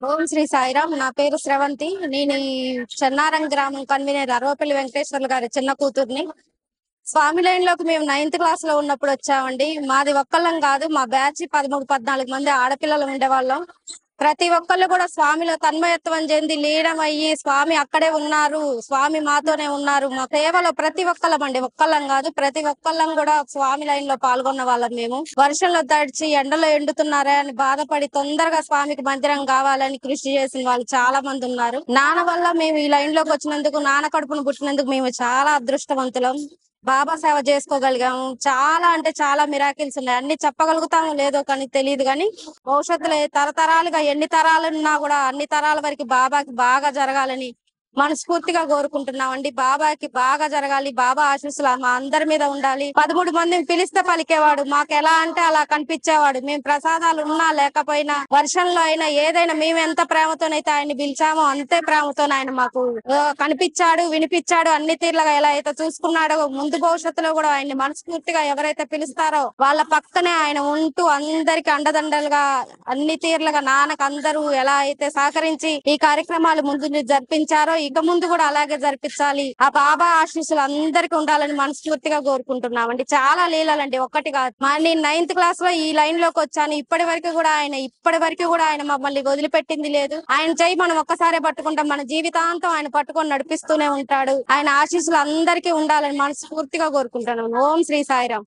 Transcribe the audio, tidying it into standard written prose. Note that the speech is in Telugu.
ఓం శ్రీ సాయిరామ్. నా పేరు శ్రవంతి. నేను ఈ చెన్నారం గ్రామం కన్వీనర్ అరవపల్లి వెంకటేశ్వర్లు గారి చిన్న కూతుర్ని. స్వామి లైన్ లోకి మేము 9th క్లాస్ లో ఉన్నప్పుడు వచ్చామండి. మాది ఒక్కళ్ళం కాదు, మా బ్యాచ్ 13, 14 మంది ఆడపిల్లలు ఉండేవాళ్ళం. ప్రతి ఒక్కళ్ళు కూడా స్వామిలో తన్మయత్వం చెంది లీనమయ్యి స్వామి అక్కడే ఉన్నారు, స్వామి మాతోనే ఉన్నారు. మా సేవలో ప్రతి ఒక్కళ్ళం అండి, ఒక్కళ్ళం కాదు, ప్రతి ఒక్కళ్ళం కూడా స్వామి లైన్ లో పాల్గొన్న వాళ్ళం. మేము వర్షంలో తడిచి ఎండలో ఎండుతున్నారా అని బాధపడి తొందరగా స్వామికి మందిరం కావాలని కృషి చేసిన వాళ్ళు చాలా మంది ఉన్నారు. నాన్న వల్ల మేము ఈ లైన్ లోకి వచ్చినందుకు, నాన్న కడుపును పుట్టినందుకు మేము చాలా అదృష్టవంతులం. బాబా సేవ చేసుకోగలిగాము. చాలా అంటే చాలా మిరాకిల్స్ ఉన్నాయి. అన్ని చెప్పగలుగుతామో లేదో కానీ తెలియదు, కానీ భవిష్యత్తులో తరతరాలుగా ఎన్ని తరాలున్నా కూడా అన్ని తరాల వరకు బాబాకి బాగా జరగాలని మనస్ఫూర్తిగా కోరుకుంటున్నామండి. బాబాకి బాగా జరగాలి, బాబా ఆశీస్సులు మా అందరి మీద ఉండాలి. 13 మందిని పిలిస్తే పలికేవాడు, మాకు ఎలా అంటే అలా కనిపించేవాడు. మేము ప్రసాదాలు ఉన్నా లేకపోయినా, వర్షంలో అయినా, ఏదైనా మేము ఎంత ప్రేమతోనైతే ఆయన్ని పిలిచామో అంతే ప్రేమతో ఆయన మాకు కనిపించాడు, వినిపించాడు. అన్ని తీర్లుగా ఎలా అయితే చూసుకున్నాడో ముందు భవిష్యత్తులో కూడా ఆయన్ని మనస్ఫూర్తిగా ఎవరైతే పిలుస్తారో వాళ్ళ పక్కనే ఆయన ఉంటూ అందరికి అండదండలుగా అన్ని తీర్లుగా నాన్నకు అందరూ ఎలా అయితే సహకరించి ఈ కార్యక్రమాలు ముందు జరిపించారో ఇక ముందు కూడా అలాగే జరిపించాలి. ఆ బాబా ఆశీస్సులు అందరికి ఉండాలని మనస్ఫూర్తిగా కోరుకుంటున్నామండి. చాలా లీలలండి, ఒక్కటి కాదు. నేను 9th క్లాస్ లో ఈ లైన్ లోకి వచ్చాను. ఇప్పటి వరకు కూడా ఆయన మమ్మల్ని వదిలిపెట్టింది లేదు. ఆయన చేయి మనం ఒక్కసారే పట్టుకుంటాం, మన జీవితాంతం ఆయన పట్టుకొని నడిపిస్తూనే ఉంటాడు. ఆయన ఆశీస్సులు అందరికీ ఉండాలని మనస్ఫూర్తిగా కోరుకుంటున్నాను. ఓం శ్రీ సాయిరాం.